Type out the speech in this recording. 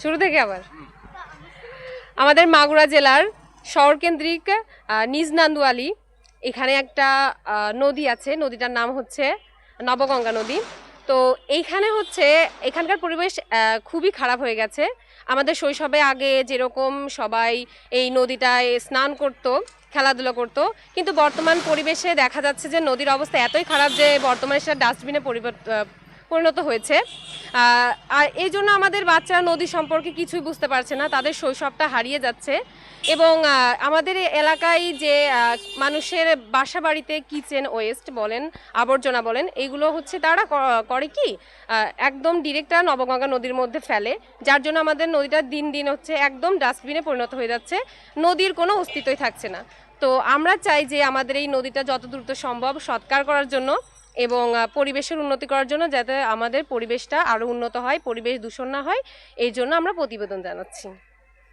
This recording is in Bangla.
শুরু থেকে আবার আমাদের মাগুরা জেলার শহরকেন্দ্রিক নিজ নান্দুয়ালি এখানে একটা নদী আছে, নদীটার নাম হচ্ছে নবগঙ্গা নদী। তো এইখানে হচ্ছে এখানকার পরিবেশ খুবই খারাপ হয়ে গেছে। আমাদের শৈশবে আগে যেরকম সবাই এই নদীটায় স্নান করত, খেলাধুলা করত, কিন্তু বর্তমান পরিবেশে দেখা যাচ্ছে যে নদীর অবস্থা এতই খারাপ যে বর্তমানে সেটা ডাস্টবিনে পরিণত হয়েছে। আর এই জন্য আমাদের বাচ্চারা নদী সম্পর্কে কিছুই বুঝতে পারছে না, তাদের শৈশবটা হারিয়ে যাচ্ছে। এবং আমাদের এলাকায় যে মানুষের বাসা বাড়িতে কিচেন ওয়েস্ট বলেন, আবর্জনা বলেন, এইগুলো হচ্ছে তারা করে কি একদম ডিরেক্ট নবগঙ্গা নদীর মধ্যে ফেলে, যার জন্য আমাদের নদীটা দিন দিন হচ্ছে একদম ডাস্টবিনে পরিণত হয়ে যাচ্ছে, নদীর কোনো অস্তিত্বই থাকছে না। তো আমরা চাই যে আমাদের এই নদীটা যত দ্রুত সম্ভব সৎকার করার জন্য এবং পরিবেশের উন্নতি করার জন্য, যাতে আমাদের পরিবেশটা আরও উন্নত হয়, পরিবেশ দূষণ না হয়, এই জন্য আমরা প্রতিবেদন জানাচ্ছি।